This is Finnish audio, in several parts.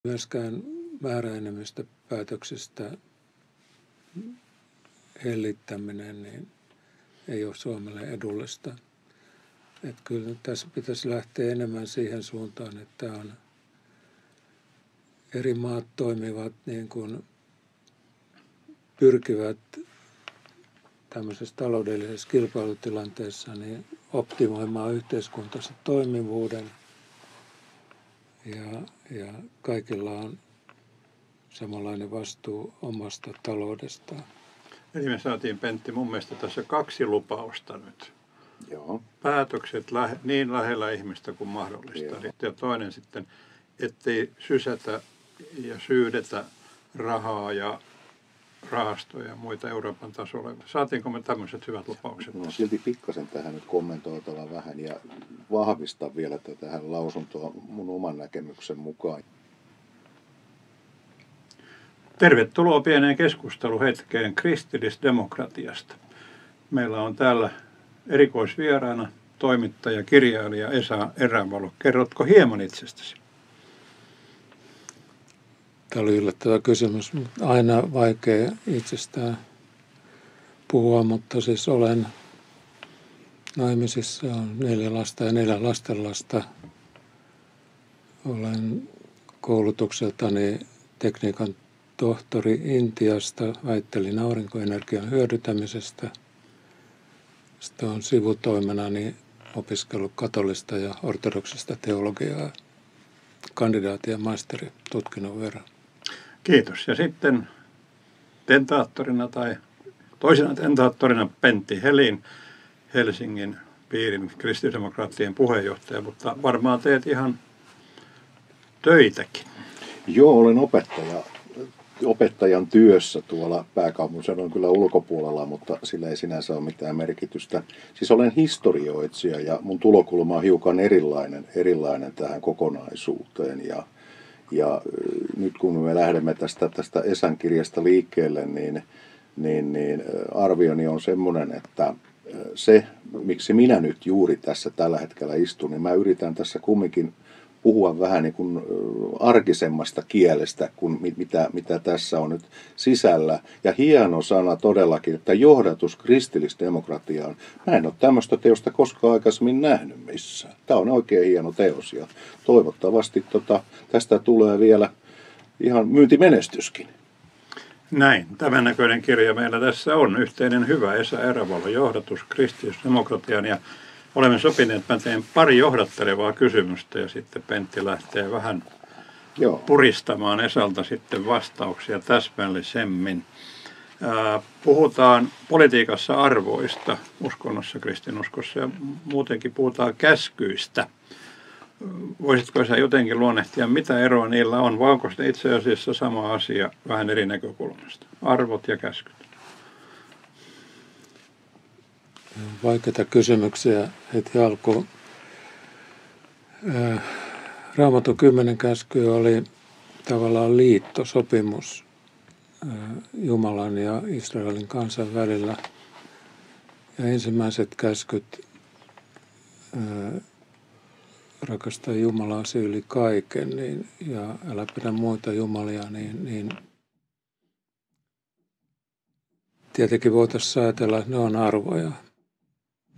Myöskään määräenemmistöpäätöksistä hellittäminen niin ei ole Suomelle edullista. Että kyllä tässä pitäisi lähteä enemmän siihen suuntaan, että on eri maat toimivat niin kuin pyrkivät tämmöisessä taloudellisessa kilpailutilanteessa niin optimoimaan yhteiskuntansa toimivuuden ja kaikilla on samanlainen vastuu omasta taloudestaan. Eli me saatiin, Pentti, mun mielestä tässä 2 lupausta nyt. Joo. Päätökset niin lähellä ihmistä kuin mahdollista. Joo. Ja toinen sitten, ettei sysätä ja syydetä rahaa ja rahastoja ja muita Euroopan tasolla. Saatiinko me tämmöiset hyvät lupaukset? No silti pikkasen tähän nyt kommentoitava vähän ja vahvistaa vielä tähän lausuntoa mun oman näkemyksen mukaan. Tervetuloa pieneen keskusteluhetkeen kristillisdemokratiasta. Meillä on täällä erikoisvieraana toimittaja, kirjailija Esa Erävalo. Kerrotko hieman itsestäsi? Tämä oli yllättävä kysymys. Aina vaikea itsestään puhua, mutta siis olen naimisissa, on 4 lasta ja 4 lastenlasta. Olen koulutukseltani tekniikan tohtori Intiasta, väittelin aurinkoenergian hyödyntämisestä. Sitten olen sivutoimenani opiskellut katolista ja ortodoksista teologiaa kandidaatti- ja maisteritutkinnon verran. Kiitos. Ja sitten tentaattorina tai toisena tentaattorina Pentti Helin, Helsingin piirin kristillisdemokraattien puheenjohtaja, mutta varmaan teet ihan töitäkin. Joo, olen opettajan työssä tuolla pääkaupunkiseudun kyllä ulkopuolella, mutta sillä ei sinänsä ole mitään merkitystä. Siis olen historioitsija ja mun tulokulma on hiukan erilainen tähän kokonaisuuteen. Ja nyt kun me lähdemme tästä Esan kirjasta liikkeelle, niin arvioni on semmoinen, että se, miksi minä nyt juuri tässä tällä hetkellä istun, niin mä yritän tässä kumminkin puhua vähän niin kuin arkisemmasta kielestä kuin mitä tässä on nyt sisällä. Ja hieno sana todellakin, että johdatus kristillisdemokratiaan. Mä en ole tämmöistä teosta koskaan aikaisemmin nähnyt missään. Tämä on oikein hieno teos ja toivottavasti tästä tulee vielä ihan myyntimenestyskin. Näin. Tämän näköinen kirja meillä tässä on. Yhteinen hyvä Esa Erävalo, johdatus kristillisdemokratiaan. Ja olemme sopineet, että mä teen pari johdattelevaa kysymystä ja sitten Pentti lähtee vähän puristamaan Esalta sitten vastauksia täsmällisemmin. Puhutaan politiikassa arvoista, uskonnossa, kristinuskossa ja muutenkin puhutaan käskyistä. Voisitko sä jotenkin luonnehtia, mitä eroa niillä on, vai onko se itse asiassa sama asia vähän eri näkökulmasta? Arvot ja käskyt. Vaikeita kysymyksiä heti alkuun. Raamatun 10 käskyä oli tavallaan liittosopimus Jumalan ja Israelin kansan välillä. Ja ensimmäiset käskyt rakasta Jumalasi yli kaiken ja älä pidä muita jumalia, niin tietenkin voitaisiin ajatella, että ne on arvoja.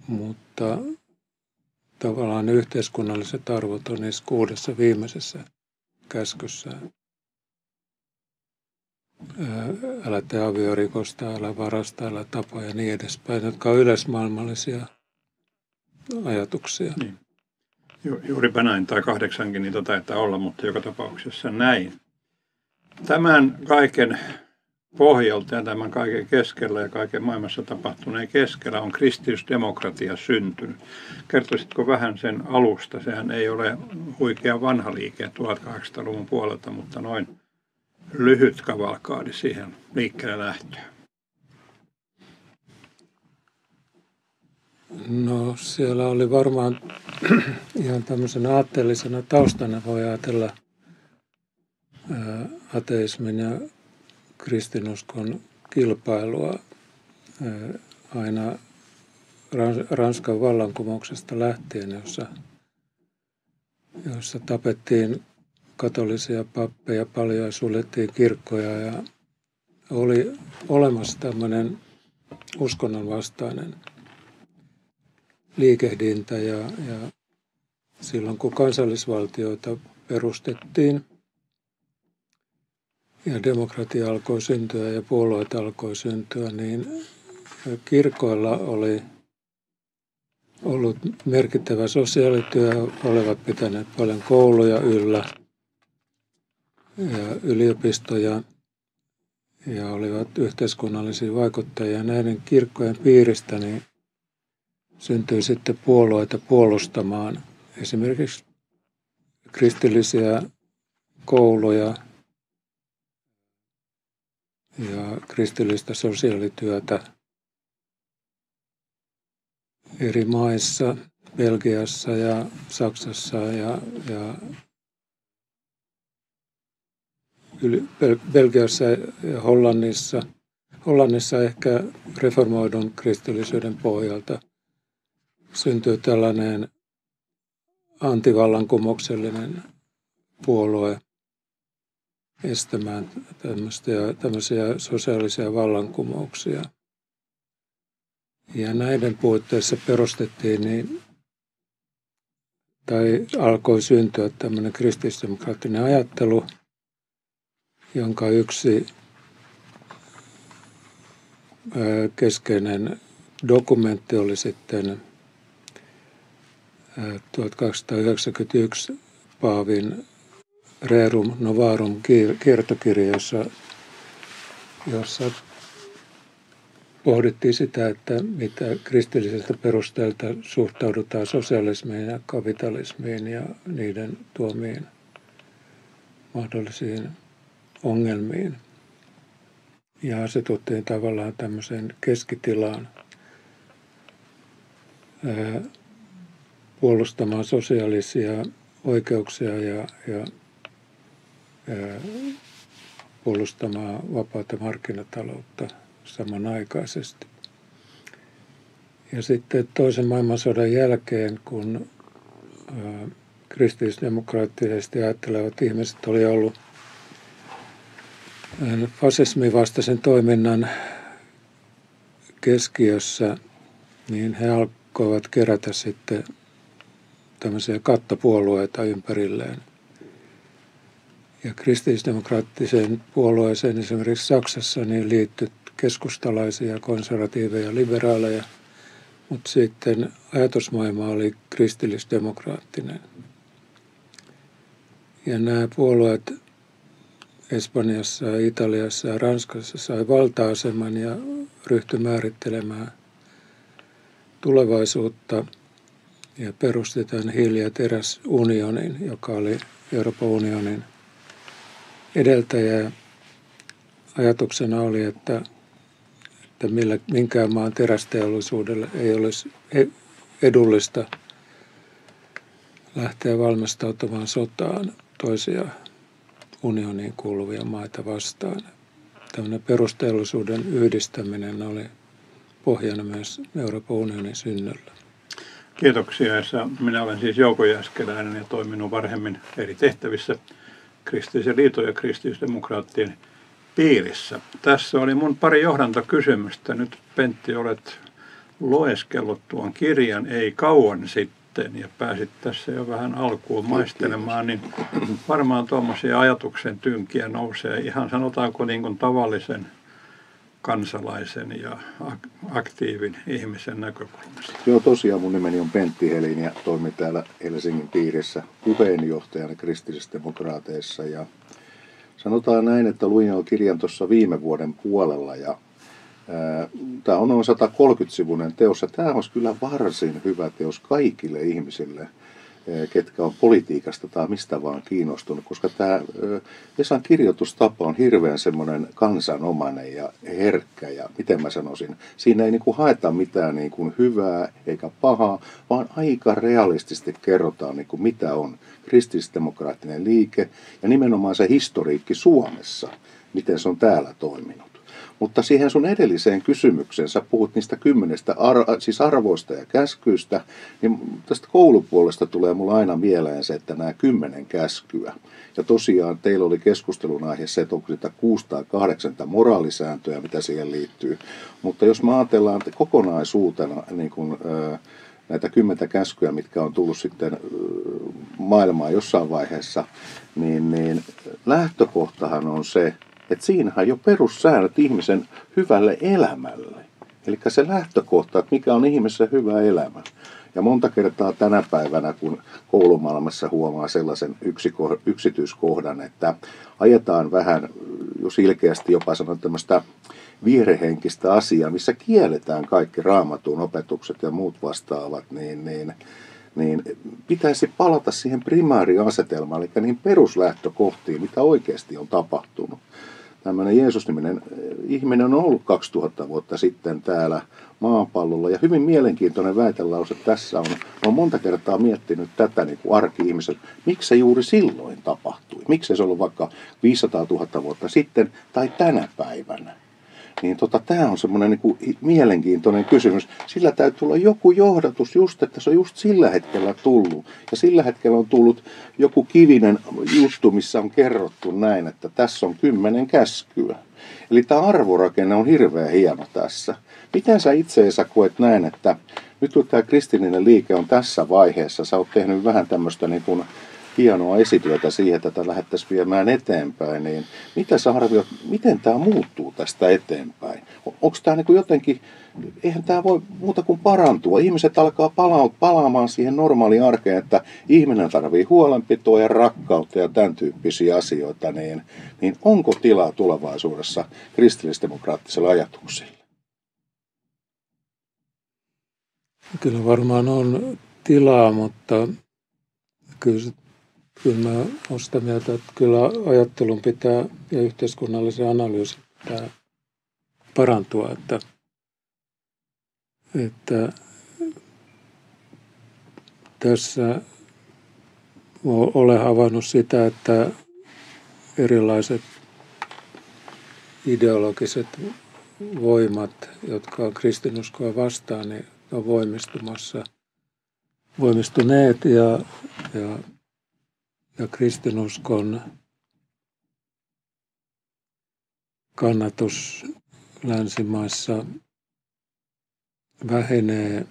Mutta tavallaan yhteiskunnalliset arvot on niissä 6 viimeisessä käskyssä. Älä tee aviorikosta, älä varasta, älä tapa ja niin edespäin, jotka on yleismaailmallisia ajatuksia. Niin. Juuripa näin, tai 8kin niitä taitaa olla, mutta joka tapauksessa näin. Tämän kaiken pohjalta ja tämän kaiken keskellä ja kaiken maailmassa tapahtuneen keskellä on kristillisdemokratia syntynyt. Kertoisitko vähän sen alusta? Sehän ei ole huikea vanha liike 1800-luvun puolelta, mutta noin lyhyt kavalkaadi siihen liikkeelle lähtöön. No siellä oli varmaan ihan tämmöisenä aatteellisena taustana voi ajatella ateismin ja kristinuskon kilpailua aina Ranskan vallankumouksesta lähtien, jossa tapettiin katolisia pappeja paljon ja suljettiin kirkkoja ja oli olemassa tämmöinen uskonnon vastainen liikehdintä ja silloin kun kansallisvaltioita perustettiin ja demokratia alkoi syntyä ja puolueet alkoi syntyä, niin kirkoilla oli ollut merkittävä sosiaalityö, olivat pitäneet paljon kouluja yllä ja yliopistoja ja olivat yhteiskunnallisia vaikuttajia. Näiden kirkkojen piiristä niin syntyi sitten puolueita puolustamaan esimerkiksi kristillisiä kouluja ja kristillistä sosiaalityötä eri maissa, Belgiassa ja Saksassa ja Belgiassa ja Hollannissa. Hollannissa ehkä reformoidun kristillisyyden pohjalta syntyi tällainen antivallankumouksellinen puolue estämään tämmöisiä sosiaalisia vallankumouksia. Ja näiden puitteissa perustettiin tai alkoi syntyä tämmöinen kristillisdemokraattinen ajattelu, jonka yksi keskeinen dokumentti oli sitten 1291 Paavin Rerum Novarum -kiertokirja, jossa pohdittiin sitä, että mitä kristillisestä perusteelta suhtaudutaan sosialismiin ja kapitalismiin ja niiden tuomiin mahdollisiin ongelmiin. Ja asetuttiin tavallaan tämmöiseen keskitilaan puolustamaan sosiaalisia oikeuksia ja puolustamaan vapaata markkinataloutta samanaikaisesti. Ja sitten toisen maailmansodan jälkeen, kun kristillisdemokraattisesti ajattelevat ihmiset oli ollut fasismin vastaisen toiminnan keskiössä, niin he alkoivat kerätä sitten tämmöisiä kattopuolueita ympärilleen. Ja kristillisdemokraattiseen puolueeseen esimerkiksi Saksassa niin liittyi keskustalaisia, konservatiiveja, liberaaleja, mutta sitten ajatusmaailma oli kristillisdemokraattinen. Ja nämä puolueet Espanjassa, Italiassa ja Ranskassa sai valta-aseman ja ryhtyi määrittelemään tulevaisuutta ja perusti tämän hiili- ja teräsunionin, joka oli Euroopan unionin edeltäjä. Ajatuksena oli, että minkään maan terästeollisuudelle ei olisi edullista lähteä valmistautumaan sotaan toisia unioniin kuuluvia maita vastaan. Tällainen perusteollisuuden yhdistäminen oli pohjana myös Euroopan unionin synnyllä. Kiitoksia, Esa. Minä olen siis Jouko Jääskeläinen ja toiminut varhemmin eri tehtävissä Kristillisen liiton ja kristillisdemokraattien piirissä. Tässä oli mun pari johdantokysymystä. Nyt Pentti olet lueskellut tuon kirjan ei kauan sitten ja pääsit tässä jo vähän alkuun maistelemaan, niin varmaan tuommoisia ajatuksen tynkiä nousee ihan sanotaanko niin kuin tavallisen kansalaisen ja aktiivin ihmisen näkökulmasta. Joo, tosiaan mun nimeni on Pentti Helin ja toimin täällä Helsingin piirissä puheenjohtajana kristillisdemokraateissa. Ja sanotaan näin, että luin jo kirjan tuossa viime vuoden puolella ja tämä on noin 130-sivuinen teos ja tämä olisi kyllä varsin hyvä teos kaikille ihmisille, ketkä on politiikasta tai mistä vaan kiinnostunut, koska tämä Esan kirjoitustapa on hirveän semmoinen kansanomainen ja herkkä ja miten mä sanoisin, siinä ei niinku haeta mitään niinku hyvää eikä pahaa, vaan aika realistisesti kerrotaan niinku mitä on kristillisdemokraattinen liike ja nimenomaan se historiikki Suomessa, miten se on täällä toiminut. Mutta siihen sun edelliseen kysymykseen, sä puhut niistä 10 siis arvoista ja käskyistä, niin tästä koulupuolesta tulee mulla aina mieleen se, että nämä 10 käskyä. Ja tosiaan teillä oli keskustelun aihe se, että onko sitä 6 tai 8 moraalisääntöjä, mitä siihen liittyy. Mutta jos me ajatellaan kokonaisuutena niin kuin, näitä 10 käskyä, mitkä on tullut sitten maailmaan jossain vaiheessa, niin lähtökohtahan on se, että siinähän jo perussäännöt ihmisen hyvälle elämälle. Eli se lähtökohta, että mikä on ihmisen hyvä elämä. Ja monta kertaa tänä päivänä, kun koulumaailmassa huomaa sellaisen yksityiskohdan, että ajetaan vähän, jos ilkeästi jopa sanon tämmöistä vierehenkistä asiaa, missä kielletään kaikki Raamatun opetukset ja muut vastaavat, niin pitäisi palata siihen primaariasetelmaan, eli niihin peruslähtökohtiin, mitä oikeasti on tapahtunut. Tämmöinen Jeesus-niminen ihminen on ollut 2000 vuotta sitten täällä maapallolla, ja hyvin mielenkiintoinen väitelause tässä on. Olen monta kertaa miettinyt tätä niin kuin arki-ihmisen, miksi se juuri silloin tapahtui. Miksi se ollut vaikka 500 000 vuotta sitten tai tänä päivänä. Niin tämä on semmoinen niin kuin mielenkiintoinen kysymys. Sillä täytyy olla joku johdatus just, että se on just sillä hetkellä tullut. Ja sillä hetkellä on tullut joku kivinen juttu, missä on kerrottu näin, että tässä on 10 käskyä. Eli tämä arvorakenne on hirveän hieno tässä. Miten sä itseensä koet näin, että nyt kun tämä kristillinen liike on tässä vaiheessa, sä oot tehnyt vähän tämmöistä niin kuin hienoa esityötä siihen, että tätä lähdettäisiin viemään eteenpäin, niin mitä sä arvioit, miten tämä muuttuu tästä eteenpäin? Onko tämä niin jotenkin, eihän tämä voi muuta kuin parantua. Ihmiset alkaa palaamaan siihen normaaliin arkeen, että ihminen tarvitsee huolenpitoa ja rakkautta ja tämän tyyppisiä asioita, niin onko tilaa tulevaisuudessa kristillisdemokraattiselle ajatuksille? Kyllä varmaan on tilaa, mutta kyllä mä olen sitä mieltä, että kyllä ajattelun pitää ja yhteiskunnallisen analyysin pitää parantua, että tässä olen havainnut sitä, että erilaiset ideologiset voimat, jotka on kristinuskoa vastaan, niin on voimistuneet ja kristinuskon kannatus länsimaissa vähenee.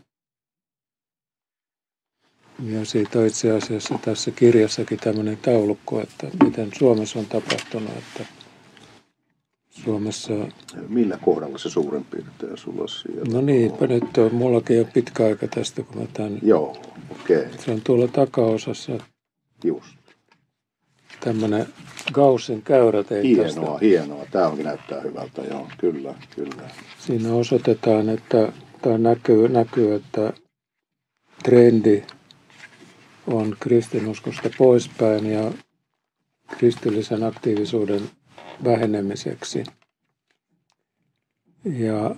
Ja siitä on itse asiassa tässä kirjassakin tämmöinen taulukko, että miten Suomessa on tapahtunut, että Suomessa... Millä kohdalla se suurin piirtein sulla siellä? No niinpä nyt on, mullakin jo pitkä aika tästä, kun mä tämän... Joo, okei. Okay. Se on tuolla takaosassa. Just. Tämmöinen Gaussin käyrä teitä. Hienoa. Tämä onkin näyttää hyvältä, joo, kyllä. Siinä osoitetaan, että tämä näkyy, että trendi on kristinuskosta poispäin ja kristillisen aktiivisuuden vähenemiseksi. Ja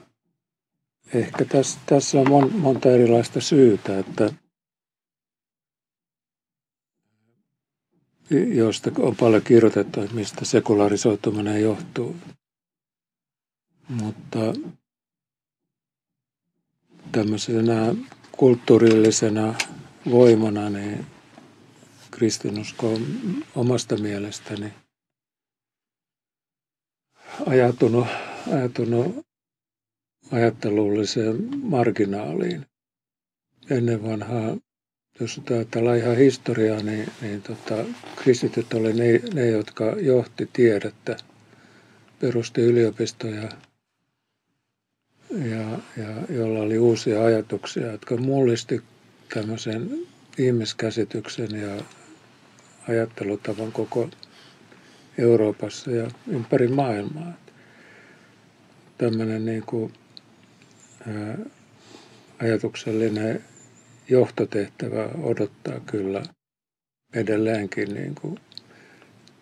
ehkä tässä on monta erilaista syytä, että joista on paljon kirjoitettu, että mistä sekularisoituminen johtuu. Mutta tämmöisenä kulttuurillisena voimana niin kristinusko on omasta mielestäni ajatunut ajattelulliseen marginaaliin. Ennen vanhaa, jos ajatellaan ihan historiaa, niin kristityt oli ne, jotka johti tiedettä, perusti yliopistoja ja joilla oli uusia ajatuksia, jotka mullisti tämmöisen ihmiskäsityksen ja ajattelutavan koko Euroopassa ja ympäri maailmaa. Tämmöinen niin kuin, ajatuksellinen johtotehtävä odottaa kyllä edelleenkin. Niin kuin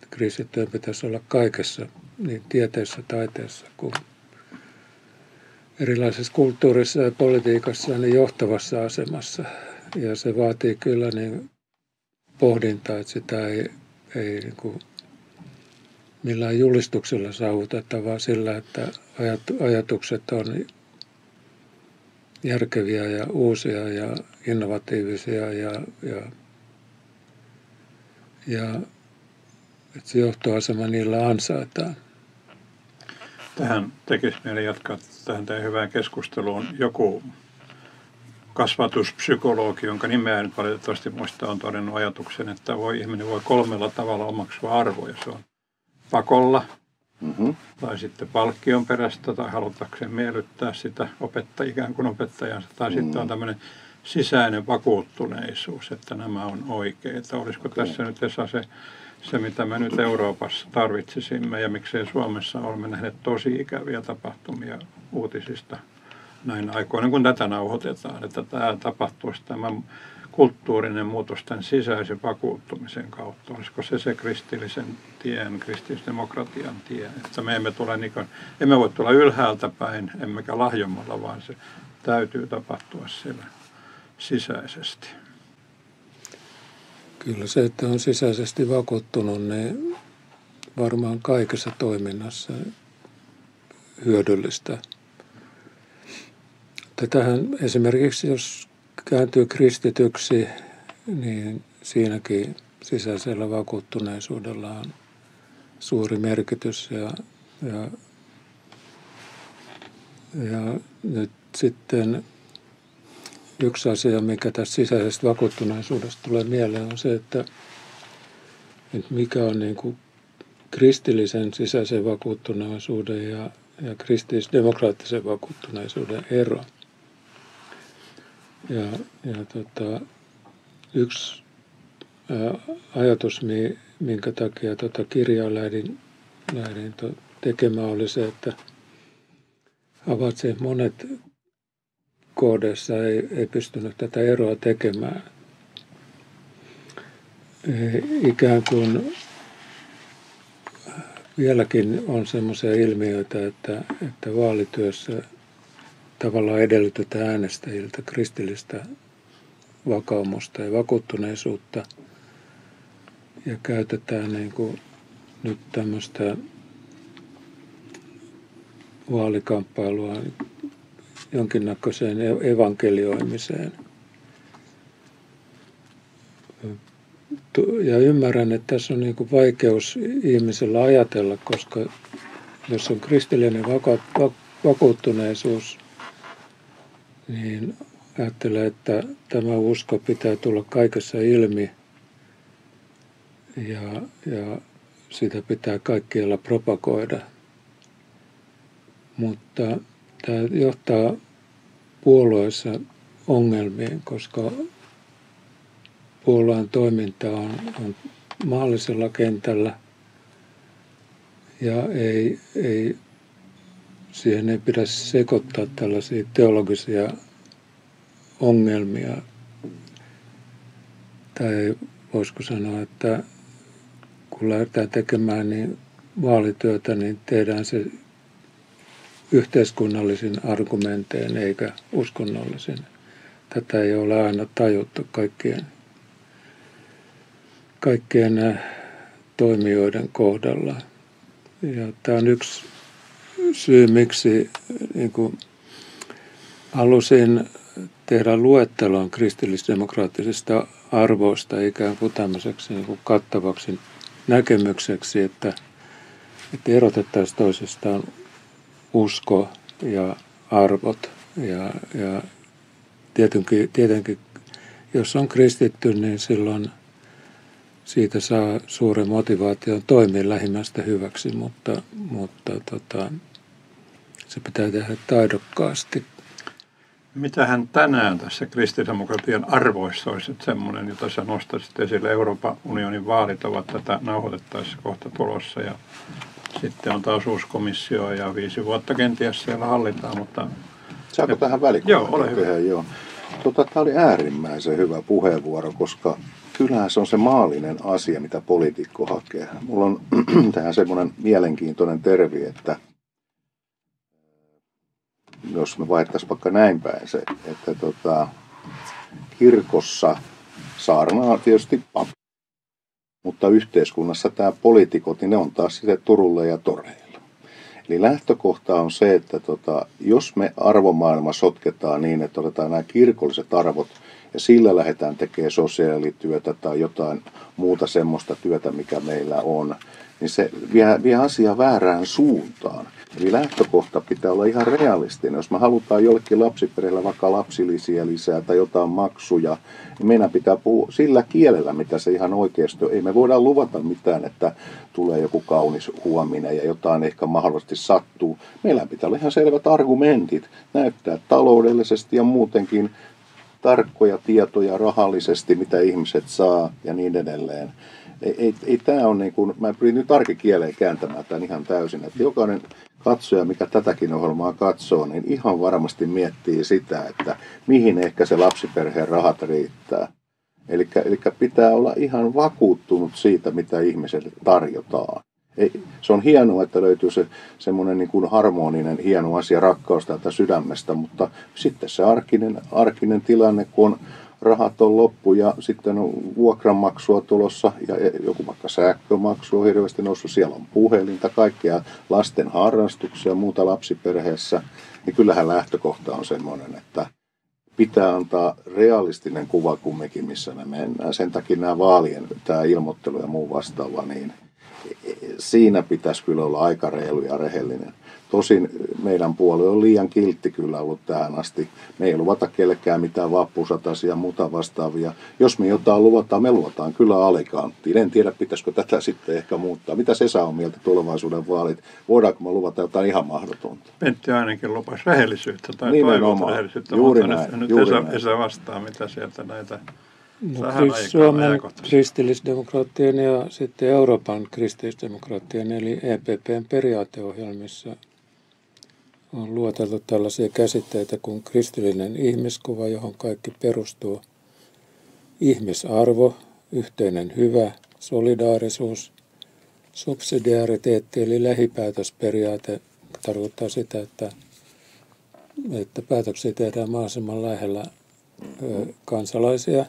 kristittyjen pitäisi olla kaikessa, niin tieteessä, taiteessa kuin erilaisessa kulttuurissa ja politiikassa niin johtavassa asemassa. Ja se vaatii kyllä niin pohdintaa, että sitä ei niin kuin millään julistuksella saavuteta, vaan sillä, että ajatukset on järkeviä ja uusia ja innovatiivisia ja että se johtoasema niillä ansaitaan. Tähän tekisi mieli jatkaa tähän teidän hyvään keskusteluun. Joku kasvatuspsykologi, jonka nimeä en nyt valitettavasti muista, on todennut ajatuksen, että ihminen voi 3 tavalla omaksua arvoja. Se on pakolla, tai sitten palkkion perästä, tai halutakseen miellyttää sitä ikään kuin opettajansa, tai sitten on tämmöinen sisäinen vakuuttuneisuus, että nämä on oikeita. Olisiko tässä nyt Esa se, mitä me nyt Euroopassa tarvitsisimme, ja miksei Suomessa olemme nähneet tosi ikäviä tapahtumia uutisista näin aikoina, kun tätä nauhoitetaan, että tämä tapahtuisi tämä kulttuurinen muutos tämän sisäisen vakuuttumisen kautta. Olisiko se kristillisen tien, kristillisdemokratian tie, että me emme voi tulla ylhäältä päin, emmekä lahjomalla, vaan se täytyy tapahtua siellä sisäisesti. Kyllä se, että on sisäisesti vakuuttunut, niin varmaan kaikessa toiminnassa hyödyllistä. Tähän esimerkiksi, jos kääntyy kristityksi, niin siinäkin sisäisellä vakuuttuneisuudella on suuri merkitys. Ja nyt sitten yksi asia, mikä tästä sisäisestä vakuuttuneisuudesta tulee mieleen, on se, että mikä on niin kuin kristillisen sisäisen vakuuttuneisuuden ja kristillisdemokraattisen vakuuttuneisuuden ero. Yksi ajatus, minkä takia kirjaa lähdin tekemään, oli se, että havaitsin, että monet koodeissa ei pystynyt tätä eroa tekemään. Ikään kuin vieläkin on semmoisia ilmiöitä, että vaalityössä tavallaan edellytetään äänestäjiltä kristillistä vakaumusta ja vakuuttuneisuutta ja käytetään niin kuin nyt tämmöistä vaalikamppailua jonkinnäköiseen evankelioimiseen. Ja ymmärrän, että tässä on niin kuin vaikeus ihmisellä ajatella, koska jos on kristillinen vakuuttuneisuus, niin ajattelee, että tämä usko pitää tulla kaikessa ilmi ja sitä pitää kaikkialla propagoida. Mutta tämä johtaa puolueissa ongelmiin, koska puolueen toiminta on maallisella kentällä ja siihen ei pidä sekoittaa tällaisia teologisia ongelmia. Tai voisiko sanoa, että kun lähdetään tekemään niin vaalityötä, niin tehdään se yhteiskunnallisin argumentein eikä uskonnollisin. Tätä ei ole aina tajuttu kaikkien toimijoiden kohdalla. Ja tämä on yksi syy, miksi niin kuin halusin tehdä luettelon kristillisdemokraattisista arvoista ikään kuin tämmöiseksi niin kuin kattavaksi näkemykseksi, että erotettaisiin toisistaan usko ja arvot. Ja tietenkin, jos on kristitty, niin silloin siitä saa suuren motivaation toimia lähimmäistä hyväksi, mutta se pitää tehdä taidokkaasti. Mitähän tänään tässä kristillisdemokratian arvoissa olisi nyt semmoinen, jota sä nostaisit esille? Euroopan unionin vaalit ovat tätä nauhoitettaessa kohta tulossa ja sitten on taas uusi komissio ja 5 vuotta kenties siellä hallitaan, mutta... Saako tähän välikommentin? Joo, ole hyvä. Joo. Tämä oli äärimmäisen hyvä puheenvuoro, koska kyllähän se on se maallinen asia, mitä poliitikko hakee. Mulla on tähän semmoinen mielenkiintoinen tervi, että jos me vaihdettaisiin vaikka näin päin se, että kirkossa saarnaa tietysti pappi. Mutta yhteiskunnassa tämä poliitikot, niin ne on taas sitten Turulla ja toreilla. Eli lähtökohta on se, että jos me arvomaailma sotketaan niin, että otetaan nämä kirkolliset arvot ja sillä lähdetään tekemään sosiaalityötä tai jotain muuta semmoista työtä, mikä meillä on, niin se vie asiaa väärään suuntaan. Eli lähtökohta pitää olla ihan realistinen. Jos me halutaan jollekin lapsiperheellä vaikka lapsilisiä lisää tai jotain maksuja, niin meidän pitää puhua sillä kielellä, mitä se ihan oikeasti on. Ei me voida luvata mitään, että tulee joku kaunis huominen ja jotain ehkä mahdollisesti sattuu. Meillä pitää olla ihan selvät argumentit, näyttää taloudellisesti ja muutenkin tarkkoja tietoja rahallisesti, mitä ihmiset saa ja niin edelleen. Ei tämä on niin kuin, mä pyrin nyt arkikieleen kääntämään tämän ihan täysin, että jokainen katsoja, mikä tätäkin ohjelmaa katsoo, niin ihan varmasti miettii sitä, että mihin ehkä se lapsiperheen rahat riittää. Eli pitää olla ihan vakuuttunut siitä, mitä ihmiselle tarjotaan. Se on hienoa, että löytyy semmoinen niin kuin harmoninen, hieno asia, rakkaus täältä sydämestä, mutta sitten se arkinen tilanne, kun on rahat on loppu ja sitten on vuokranmaksua tulossa ja joku vaikka sähkömaksu on hirveästi noussut, siellä on puhelinta, kaikkea lasten harrastuksia ja muuta lapsiperheessä, niin kyllähän lähtökohta on semmoinen, että pitää antaa realistinen kuva kumminkin, missä me mennään. Sen takia nämä vaalien, tämä ilmoittelu ja muu vastaava, niin siinä pitäisi kyllä olla aika reilu ja rehellinen. Tosin meidän puolue on liian kiltti kyllä ollut tähän asti. Me ei luvata kellekään mitään vappusatasia ja muuta vastaavia. Jos me jotain luvataan, me luvataan kyllä alikanttiin. En tiedä, pitäisikö tätä sitten ehkä muuttaa. Mitä Esa on mieltä tulevaisuuden vaalit? Voidaanko me luvata jotain ihan mahdotonta? Pentti ainakin lupasi rehellisyyttä tai nimenomaan. rehellisyyttä, Juuri mutta näin, nyt juuri näin. Esa vastaa, mitä sieltä näitä Suomen kristillisdemokraattien ja sitten Euroopan kristillisdemokraattien eli EPPn periaateohjelmissa on luoteltu tällaisia käsitteitä kuin kristillinen ihmiskuva, johon kaikki perustuu. Ihmisarvo, yhteinen hyvä, solidaarisuus, subsidiariteetti eli lähipäätösperiaate tarkoittaa sitä, että päätöksiä tehdään mahdollisimman lähellä kansalaisia.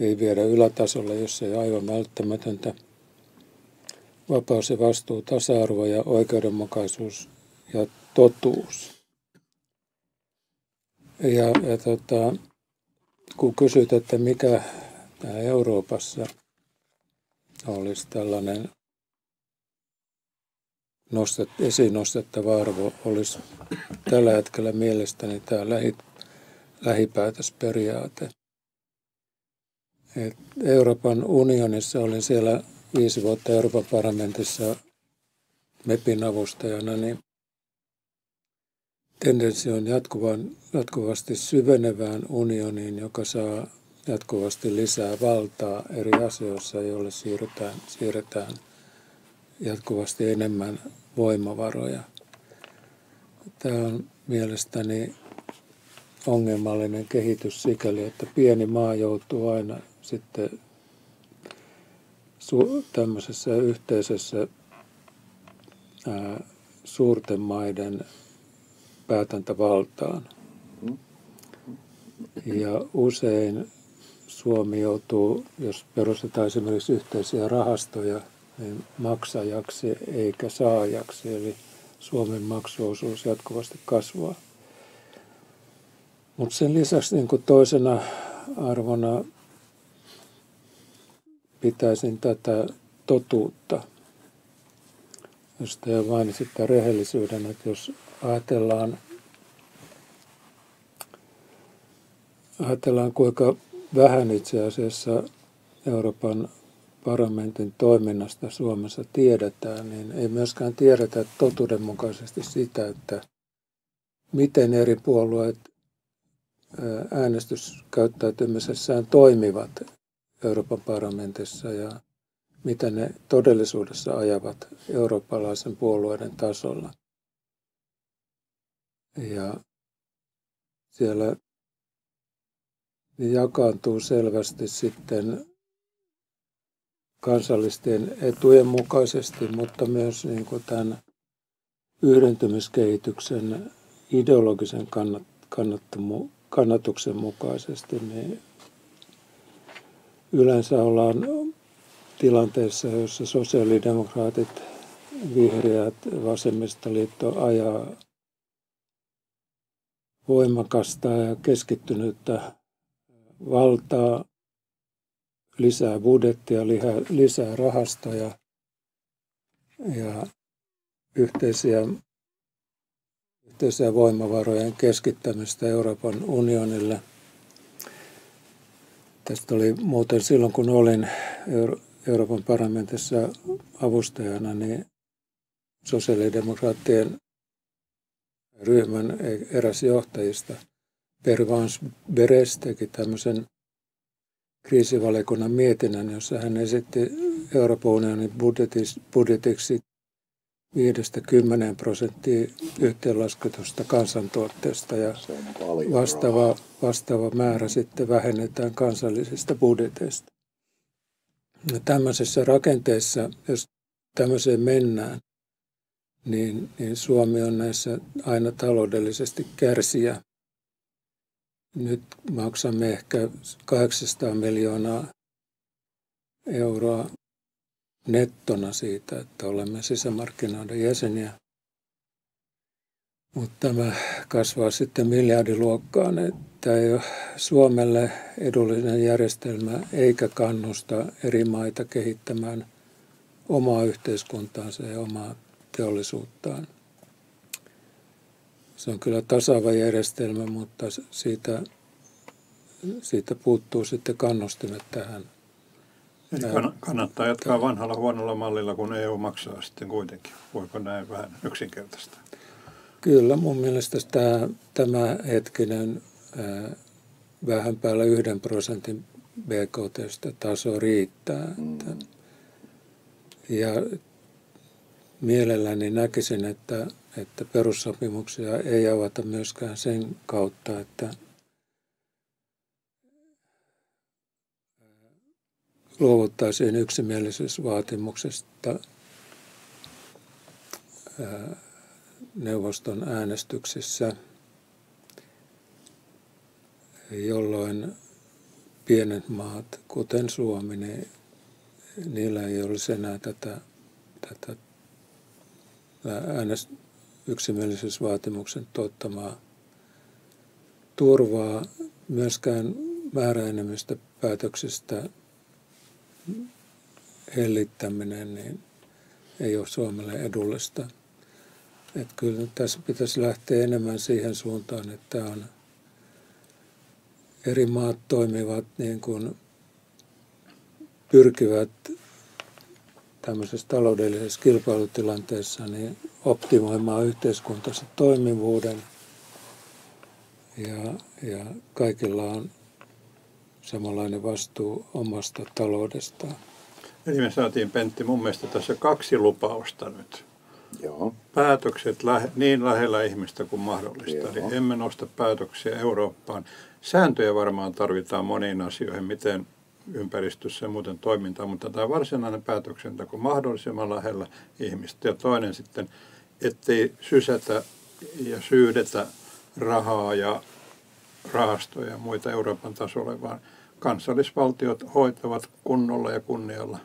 Ei viedä ylätasolle, jos ei aivan välttämätöntä. Vapaus ja vastuu, tasa-arvo ja oikeudenmukaisuus ja totuus. Kun kysyt, että mikä tämä Euroopassa olisi tällainen esiin nostettava arvo, olisi tällä hetkellä mielestäni tämä lähipäätösperiaate. Euroopan unionissa olin siellä 5 vuotta Euroopan parlamentissa MEPin avustajana, niin tendenssi on jatkuvasti syvenevään unioniin, joka saa jatkuvasti lisää valtaa eri asioissa, joille siirretään jatkuvasti enemmän voimavaroja. Tämä on mielestäni ongelmallinen kehitys sikäli, että pieni maa joutuu aina sitten tämmöisessä yhteisössä suurten maiden päätäntävaltaan. Ja usein Suomi joutuu, jos perustetaan esimerkiksi yhteisiä rahastoja, niin maksajaksi eikä saajaksi, eli Suomen maksuosuus jatkuvasti kasvaa. Mutta sen lisäksi niin kuin toisena arvona pitäisin tätä totuutta, josta jo mainitsit tämän rehellisyyden, että jos ajatellaan kuinka vähän itse asiassa Euroopan parlamentin toiminnasta Suomessa tiedetään, niin ei myöskään tiedetä totuudenmukaisesti sitä, että miten eri puolueet äänestyskäyttäytymisessään toimivat Euroopan parlamentissa ja mitä ne todellisuudessa ajavat eurooppalaisen puolueiden tasolla. Ja siellä jakaantuu selvästi sitten kansallisten etujen mukaisesti, mutta myös niin kuin tämän yhdentymiskehityksen ideologisen kannatuksen mukaisesti, niin yleensä ollaan tilanteessa, jossa sosiaalidemokraatit, vihreät, vasemmistoliitto ajaa voimakasta ja keskittynyttä valtaa, lisää budjettia, lisää rahastoja ja yhteisiä voimavarojen keskittämistä Euroopan unionille. Tästä oli muuten silloin, kun olin Euroopan parlamentissa avustajana, niin sosiaalidemokraattien ryhmän eräs johtajista, Pervans Beres, teki tämmöisen kriisivaliokunnan mietinnön, jossa hän esitti Euroopan unionin budjetiksi 5–10% yhteenlasketusta kansantuotteesta ja vastaava määrä sitten vähennetään kansallisista budjeteista. Ja tämmöisessä rakenteessa, jos tämmöiseen mennään, niin Suomi on näissä aina taloudellisesti kärsijä. Nyt maksamme ehkä 800 miljoonaa euroa nettona siitä, että olemme sisämarkkinoiden jäseniä. Mutta tämä kasvaa sitten miljardiluokkaan. Tämä ei ole Suomelle edullinen järjestelmä eikä kannusta eri maita kehittämään omaa yhteiskuntaansa ja omaa teollisuuttaan. Se on kyllä tasaava järjestelmä, mutta siitä puuttuu sitten kannustimet tähän. Eli kannattaa jatkaa vanhalla huonolla mallilla, kun EU maksaa sitten kuitenkin. Voiko näin vähän yksinkertaista? Kyllä, mun mielestä tämä hetkinen vähän päällä 1% BKT:stä taso riittää. Ja mielelläni näkisin, että perussopimuksia ei avata myöskään sen kautta, että luovuttaisiin yksimielisyysvaatimuksesta neuvoston äänestyksissä, jolloin pienet maat, kuten Suomi, niin niillä ei olisi enää tätä yksimielisyysvaatimuksen tuottamaa turvaa. Myöskään määräenemmistöpäätöksistä hellittäminen niin ei ole Suomelle edullista. Että kyllä tässä pitäisi lähteä enemmän siihen suuntaan, että eri maat toimivat niin kuin pyrkivät tämmöisessä taloudellisessa kilpailutilanteessa niin optimoimaan yhteiskuntansa toimivuuden ja kaikilla on samanlainen vastuu omasta taloudestaan. Eli me saatiin, Pentti, mun mielestä tässä 2 lupausta nyt. Joo. Päätökset niin lähellä ihmistä kuin mahdollista. Joo. Eli emme nosta päätöksiä Eurooppaan. Sääntöjä varmaan tarvitaan moniin asioihin, miten ympäristössä ja muuten toimintaa, mutta tämä varsinainen päätöksenteko mahdollisimman lähellä ihmistä. Ja toinen sitten, ettei sysätä ja syydetä rahaa ja rahastoja ja muita Euroopan tasolle, vaan kansallisvaltiot hoitavat kunnolla ja kunnialla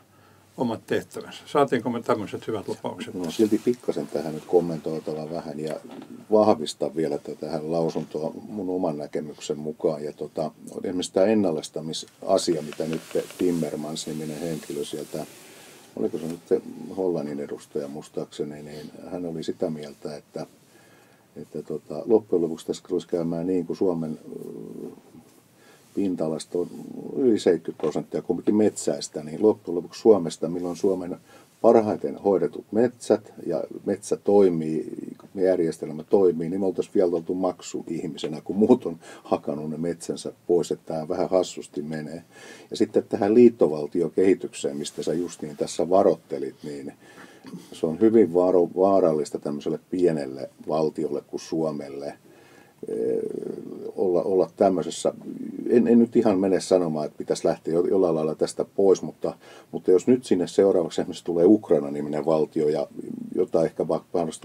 omat tehtävänsä. Saatiinko me tämmöiset hyvät lupaukset? No silti pikkasen tähän nyt kommentoitava vähän ja vahvistaa vielä tähän lausuntoa mun oman näkemyksen mukaan. Ja esimerkiksi tämä ennallistamisasia, mitä nyt Timmermans-niminen henkilö sieltä, oliko se nyt Hollannin edustaja muistaakseni, niin hän oli sitä mieltä, että loppujen lopuksi tässä tulisi käymään niin kuin Suomen pinta-alasta on yli 70% kumminkin metsäistä, niin loppujen lopuksi Suomesta, milloin Suomen parhaiten hoidetut metsät ja metsä toimii, järjestelmä toimii, niin me oltaisiin vielä oltu maksu ihmisenä, kun muut on hakannut ne metsänsä pois, että tämä vähän hassusti menee. Ja sitten tähän liittovaltiokehitykseen, mistä sä just niin tässä varoittelit, niin se on hyvin vaarallista tämmöiselle pienelle valtiolle kuin Suomelle olla tämmöisessä, en nyt ihan mene sanomaan, että pitäisi lähteä jollain lailla tästä pois, mutta jos nyt sinne seuraavaksi esimerkiksi tulee Ukraina-niminen valtio ja jota ehkä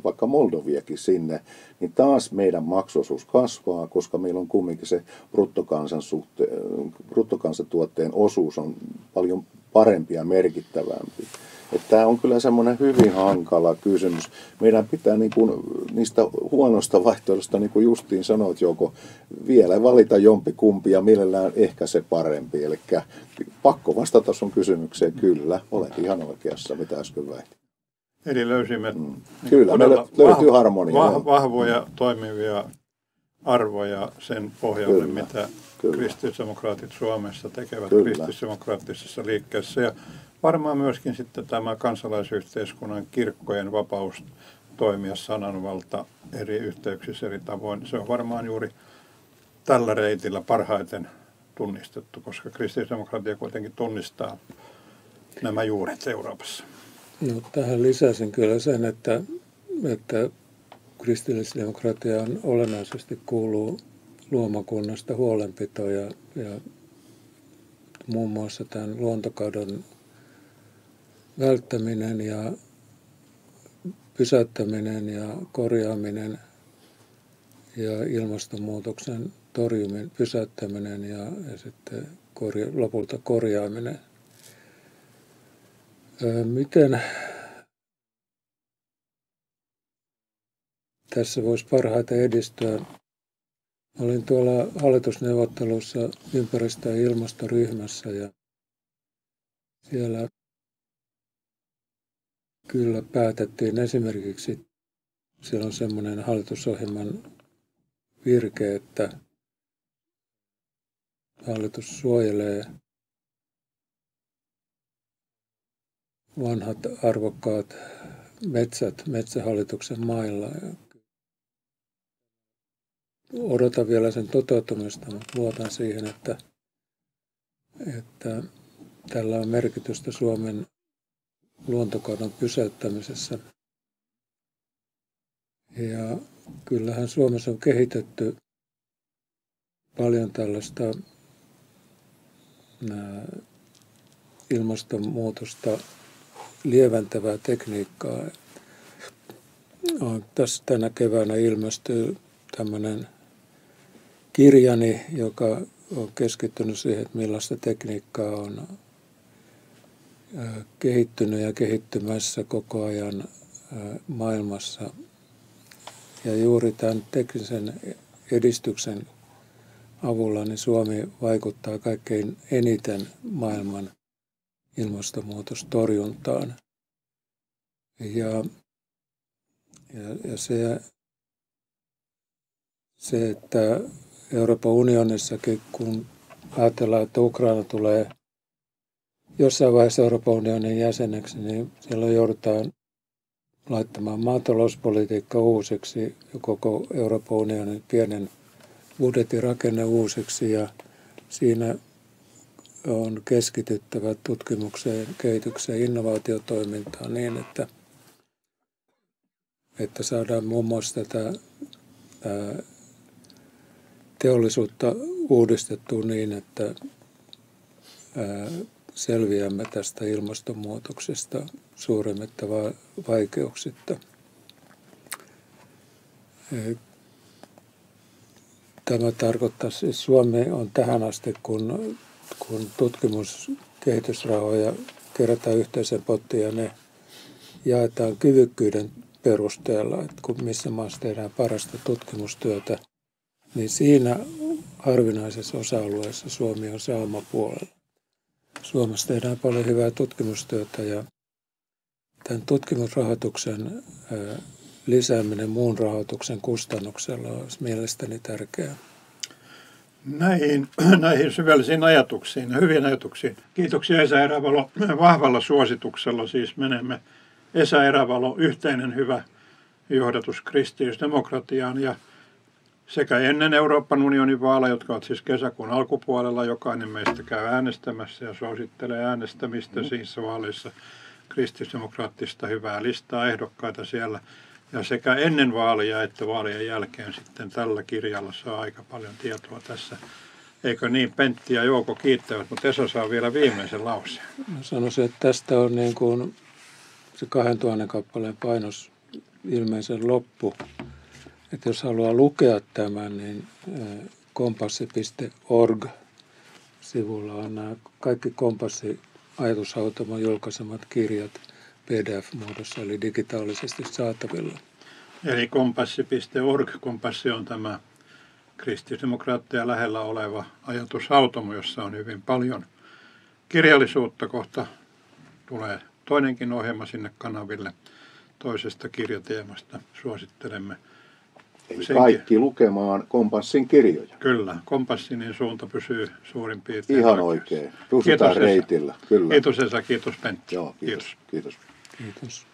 vaikka Moldoviakin sinne, niin taas meidän maksuosuus kasvaa, koska meillä on kumminkin se bruttokansantuotteen osuus on paljon parempi ja merkittävämpi. Tämä on kyllä semmoinen hyvin hankala kysymys. Meidän pitää niin kuin niistä huonosta vaihtoehdosta, niin kuin justiin sanoit Jouko, vielä valita jompikumpi ja mielellään ehkä se parempi. Eli pakko vastata sun kysymykseen kyllä. Olet ihan oikeassa, mitä äsken väitin. Eli löysimme kyllä, meillä löytyy harmonia. Vahvoja, toimivia arvoja sen pohjalle, kyllä, mitä kristillisdemokraatit Suomessa tekevät kristillisdemokraattisessa liikkeessä. Ja varmaan myöskin sitten tämä kansalaisyhteiskunnan kirkkojen vapaus toimia sananvalta eri yhteyksissä eri tavoin. Se on varmaan juuri tällä reitillä parhaiten tunnistettu, koska kristillisdemokratia kuitenkin tunnistaa nämä juuret Euroopassa. No, tähän lisäsin kyllä sen, että kristillisdemokratiaan olennaisesti kuuluu luomakunnasta huolenpito ja muun muassa tämän luontokadon välttäminen ja pysäyttäminen ja korjaaminen ja ilmastonmuutoksen torjuminen, pysäyttäminen ja sitten lopulta korjaaminen. Miten tässä voisi parhaiten edistyä? Olin tuolla hallitusneuvottelussa ympäristö- ja ilmastoryhmässä ja siellä kyllä päätettiin esimerkiksi, siellä on semmoinen hallitusohjelman virke, että hallitus suojelee vanhat arvokkaat metsät Metsähallituksen mailla. Odotan vielä sen toteutumista, mutta luotan siihen, että tällä on merkitystä Suomen luontokadon pysäyttämisessä. Ja kyllähän Suomessa on kehitetty paljon tällaista ilmastonmuutosta lieventävää tekniikkaa. Tässä tänä keväänä ilmestyy tämmöinen kirjani, joka on keskittynyt siihen, että millaista tekniikkaa on kehittynyt ja kehittymässä koko ajan maailmassa. Ja juuri tämän teknisen edistyksen avulla niin Suomi vaikuttaa kaikkein eniten maailman ilmastonmuutostorjuntaan. Ja se, että Euroopan unionissakin, kun ajatellaan, että Ukraina tulee jossain vaiheessa Euroopan unionin jäseneksi, niin silloin joudutaan laittamaan maatalouspolitiikka uusiksi ja koko Euroopan unionin pienen budjetin rakenne uusiksi ja siinä on keskityttävä tutkimukseen, kehitykseen ja innovaatiotoimintaan niin, että saadaan muun muassa tätä teollisuutta uudistettua niin, että selviämme tästä ilmastonmuutoksesta suuremmitta vaikeuksitta. Tämä tarkoittaa, että Suomi on tähän asti, kun tutkimuskehitysrahoja kerätään yhteisen pottiin ja ne jaetaan kyvykkyyden perusteella, että kun missä maassa tehdään parasta tutkimustyötä, niin siinä harvinaisessa osa-alueessa Suomi on saamapuolella. Suomessa tehdään paljon hyvää tutkimustyötä ja tämän tutkimusrahoituksen lisääminen muun rahoituksen kustannuksella olisi mielestäni tärkeää. Näihin syvällisiin ajatuksiin, hyvien ajatuksiin. Kiitoksia Esa Erävalo. Vahvalla suosituksella siis menemme Esa Erävalo, yhteinen hyvä johdatus kristillisdemokratiaan ja sekä ennen Euroopan unionin vaaleja, jotka ovat siis kesäkuun alkupuolella, jokainen meistä käy äänestämässä ja suosittelee äänestämistä siinä vaaleissa kristillisdemokraattista hyvää listaa ehdokkaita siellä. Ja sekä ennen vaaleja että vaalien jälkeen sitten tällä kirjalla saa aika paljon tietoa tässä. Eikö niin, Pentti ja Jouko kiittävät, mutta Esa saa vielä viimeisen lauseen. Mä sanoisin, että tästä on niin kuin se 2000 kappaleen painos ilmeisen loppu. Että jos haluaa lukea tämän, niin kompassi.org-sivulla on nämä kaikki Kompassi Ajatushautomon julkaisemat kirjat PDF-muodossa eli digitaalisesti saatavilla. Eli kompassi.org. Kompassi on tämä kristillisdemokraatteja lähellä oleva ajatushautomo, jossa on hyvin paljon kirjallisuutta. Kohta tulee toinenkin ohjelma sinne kanaville toisesta kirjateemasta. Suosittelemme. Eli kaikki lukemaan Kompassin kirjoja. Kyllä, Kompassinin suunta pysyy suurin piirtein ihan oikein. Pysytään reitillä. Kyllä. Kiitos Esa, kiitos Pentti. Joo, kiitos. Kiitos. Kiitos.